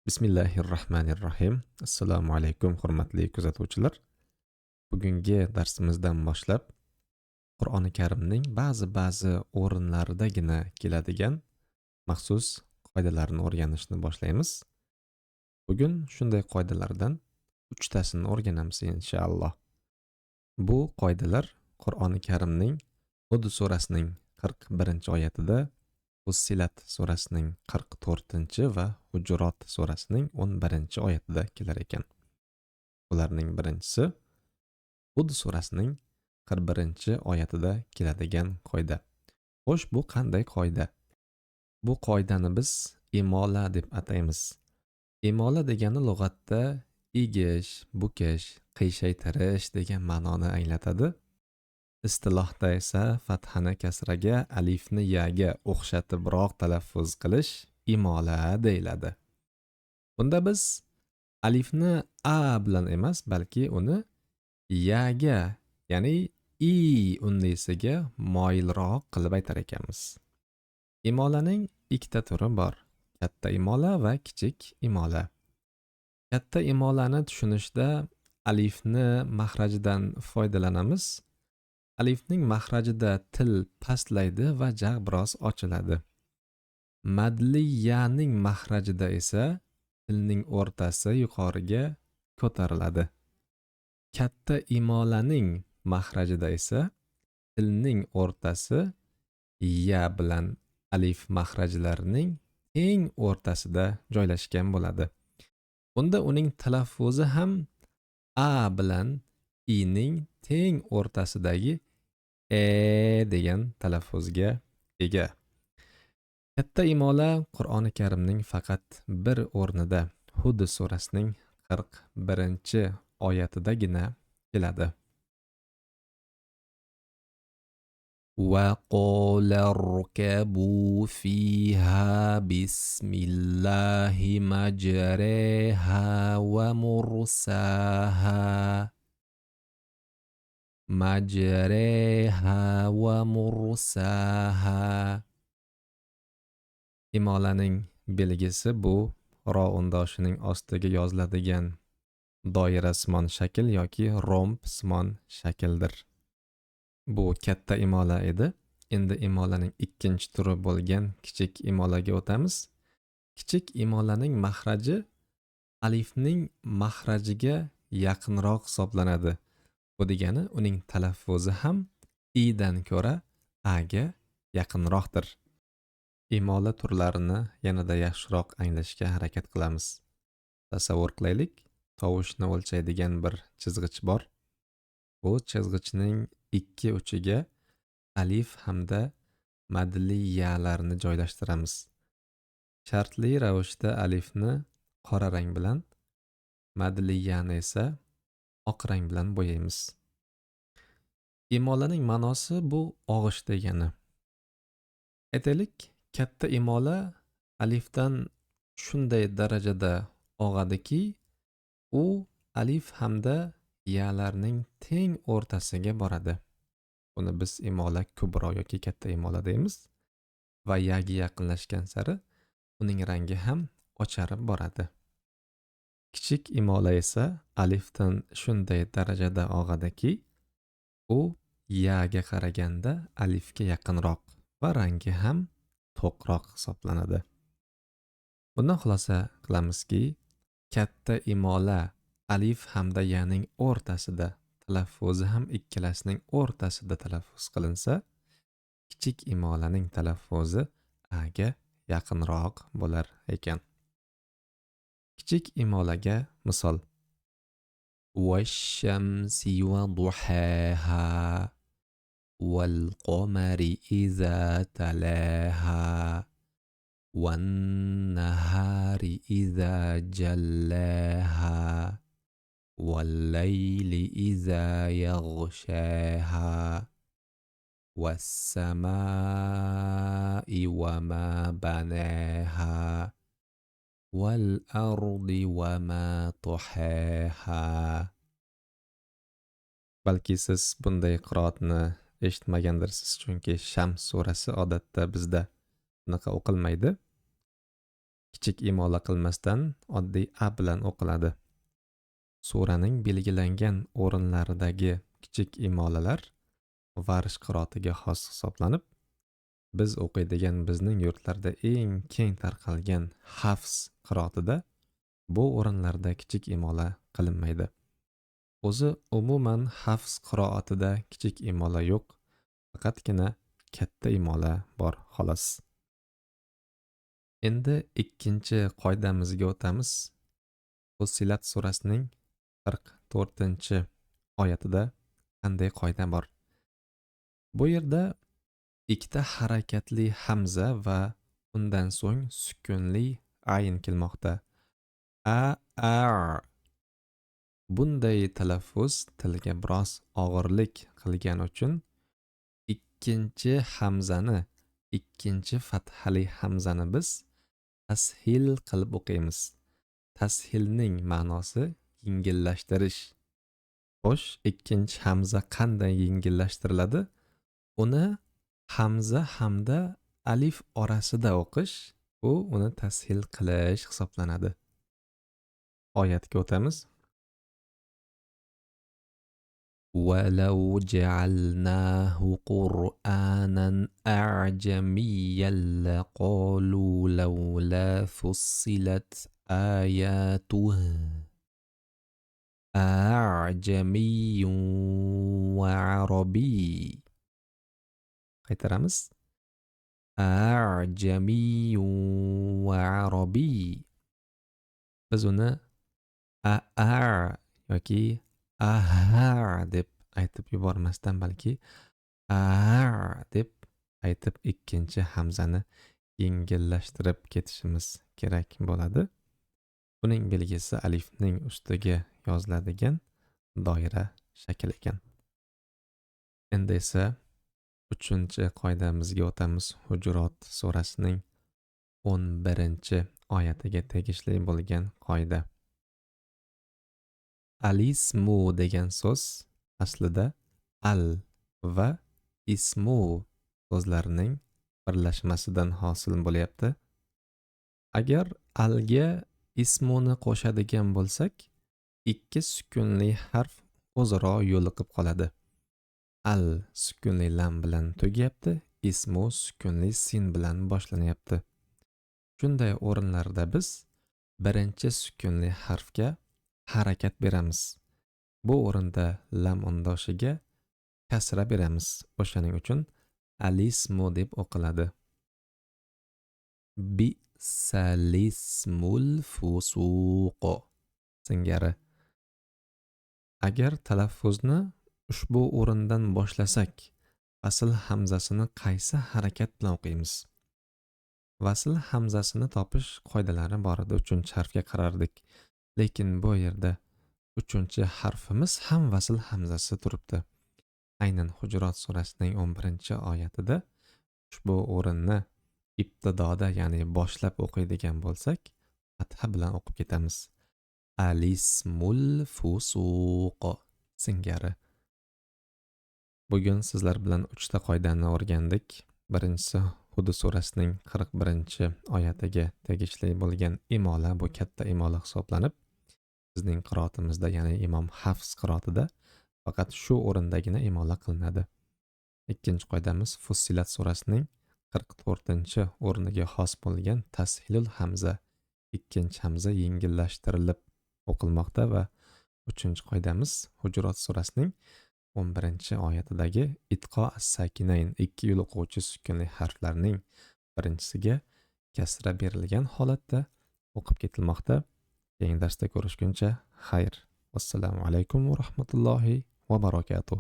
Bismillahirrahmanirrahim. Assalomu alaykum, hurmatli kuzatuvchilar. Bugungi darsimizdan boshlab Qur'oni Karimning ba'zi o'rinlaridagina keladigan maxsus qoidalarni o'rganishni boshlaymiz. Bugun shunday qoidalardan 3 tasini o'rganamiz inshaalloh. Bu qoidalar Qur'oni Karimning Hud surasining 41-oyatida, Fussilat surasining 44 va Hujurat surasining 11-oyatida kelar ekan. Ularning birinchisi Hud surasining 41-oyatida keladigan qoida. Xo'sh, bu qanday qoida? Bu qoidani biz imola deb ataymiz. Imola degani lug'atda egish, bukish, qiyshaytirish degan ma'noni anglatadi. Istilohda esa fathani kasraga, alifni yaga o'xshatibroq talaffuz qilish imola deyiladi. Bunda biz alifni a bilan emas, balki uni yaga, ya'ni i unlisiga moyilroq qilib aytar ekanmiz. Imolaning ikkita turi bor: katta imola va kichik imola. Katta imolani tushunishda alifni mahrajidan foydalanamiz. Alifning mahrajida til pastlaydi va jag' biroz ochiladi. Madli yaning mahrajida esa tilning o'rtasi yuqoriga ko'tariladi. Katta imolaning mahrajida esa tilning o'rtasi ya bilan alif mahrajlarining teng o'rtasida joylashgan bo'ladi. Bunda uning talaffuzi ham a bilan i ning teng o'rtasidagi degan talaffuzga ega. Katta imola Qur'oni Karimning faqat bir o'rnida, Hud surasining 41-oyatidagina keladi. وَقَالَ ارْكَبُوا فِيهَا بِسْمِ اللَّهِ مَجْرَاهَا وَمُرْسَاهَا Imolaning belgisi bu ro undoshining ostiga yoziladigan doirasimon shakl yoki rombsimon shakldir. Bu katta imola edi. Endi imolaning ikkinchi turi bo'lgan kichik imolaga o'tamiz. Kichik imolaning mahraji alifning mahrajiga yaqinroq hisoblanadi. Bu degani uning talaffuzi ham i dan ko'ra a ga yaqinroqdir. Imola turlarini yanada yaxshiroq anglashga harakat qilamiz. Tasavvur qilaylik, tovushni o'lchaydigan bir chizg'ich bor. Bu chizg'ichning ikki uchiga alif hamda madli yalarni joylashtiramiz. Shartli ravishda alifni qora rang bilan, madli yani esa oq rang bilan bo'yaymiz. Imolaning ma'nosi bu og'ish degani. Aytaylik, katta imola alifdan shunday darajada og'adiki, u alif hamda yalarning teng o'rtasiga boradi. Buni biz imola kubro yoki katta imola deymiz va yaga yaqinlashgan sari uning rangi ham ocharib boradi. Kichik imola esa alifdan shunday darajada og'adiki, u yaga qaraganda alifga yaqinroq va rangi ham to'qroq hisoblanadi. Bundan xulosa qilamizki, katta imola alif hamda yaning o'rtasida, talaffuzi ham ikkalasining o'rtasida talaffuz qilinsa, kichik imolaning talaffuzi a ga yaqinroq bo'lar ekan. Kichik imolaga misol: وَالشَّمْسِ وَضُحَاهَا وَالْقَمَرِ إِذَا تَلَاهَا وَالنَّهَارِ إِذَا جَلَّاهَا وَاللَّيْلِ إِذَا يَغْشَاهَا وَالسَّمَاءِ وَمَا بَنَاهَا وَالْأَرْضِ وَمَا طَحَاهَا. Balki siz bunday qiroatni eshitmagandirsiz, chunki Shams surasi odatda bizda bunaqa o'qilmaydi. kichik imola qilmasdan oddiy a bilan o'qiladi. Suraning belgilangan o'rinlaridagi kichik imolalar varish qiroatiga xos hisoblanib, biz o'qiydigan bizning yurtlarda eng keng tarqalgan hafs qiroatida bu o'rinlarda kichik imola qilinmaydi. O'zi umuman hafs qiroatida kichik imola yo'q, faqatgina katta imola bor xolos. Endi ikkinchi qoidamizga o'tamiz. Fussilat surasining 44-oyatida qanday qoida bor? Bu yerda ikkita harakatli hamza va undan so'ng sukunli ayn kelmoqda. A. Bunday talaffuz tilga biroz og'irlik qilgani uchun ikkinchi hamzani, ikkinchi fathali hamzani biz tashil qilib o'qiymiz. Tashilning ma'nosi yengillashtirish. Xo'sh, ikkinchi hamza qanday yengillashtiriladi? Uni hamza hamda alif orasida o'qish, bu uni tashil qilish hisoblanadi. Oyatga o'tamiz. وَلَوْ جَعَلْنَاهُ قُرْآنًا أَعْجَمِيًّا لَقَالُوا لَوْلَا فُصِّلَتْ آيَاتُهُ أَعْجَمِيٌّ وَعَرَبِيٌّ. Qaytaramiz. أَعْجَمِيٌّ وَعَرَبِيٌّ. Biz uni yoki deb aytib yubormasdan, balki deb aytib ikkinchi hamzani yengillashtirib ketishimiz kerak bo'ladi. Buning belgisi alifning ustiga yoziladigan doira shakl ekan. Endi esa 3-qoidamizga o'tamiz. Hujurot surasining 11-oyatiga tegishli bo'lgan qoida. Alismu degan so'z aslida al va ismu so'zlarining birlashmasidan hosil bo'lyapti. Agar alga ismuni qo'shadigan bo'lsak, ikki sukunli harf o'zaro yo'liqib qoladi. Al sukunli lam bilan tugayapti, ismu sukunli sin bilan boshlanyapti. Shunday o'rinlarda biz birinchi sukunli harfga harakat beramiz. Bu o'rinda lam undoshiga kasra beramiz. O'shaning uchun alismu deb o'qiladi. Bi'salismul fusuq singari. Agar talaffuzni ushbu o'rindan boshlasak, vasl hamzasini qaysi harakat bilan o'qiymiz? Vasl hamzasini topish qoidalari bor edi. 3-harfga qarardik. Lekin bu yerda 3-harfimiz ham vasl hamzasi turibdi. Aynan Hujurot surasining 11-oyatida ushbu o'rinni ibtidoda, ya'ni boshlab o'qiydigan bo'lsak, fatha bilan o'qib ketamiz. Alismul fusuq singari. Bugun sizlar bilan 3 qoidani o'rgandik. Birinchisi Hud surasining 41-oyatiga tegishli bo'lgan imola, bu katta imola hisoblanib, bizning qiroatimizda, ya'ni Imom Hafs qiroatida faqat shu o'rindagina imola qilinadi. Ikkinchi qoidamiz Fussilat surasining 44-o'rniga xos bo'lgan tashilul hamza, ikkinchi hamza yengillashtirilib o'qilmoqda va 3-qoidamiz Hujurot surasining 11-oyatidagi itqo as-sakinayn, ikki yo'liquvchi sukunli harflarning birinchisiga kasra berilgan holatda o'qib ketilmoqda. Keyingi darsda ko'rishguncha xayr. Assalomu alaykum va rahmatullohi va barakatuh.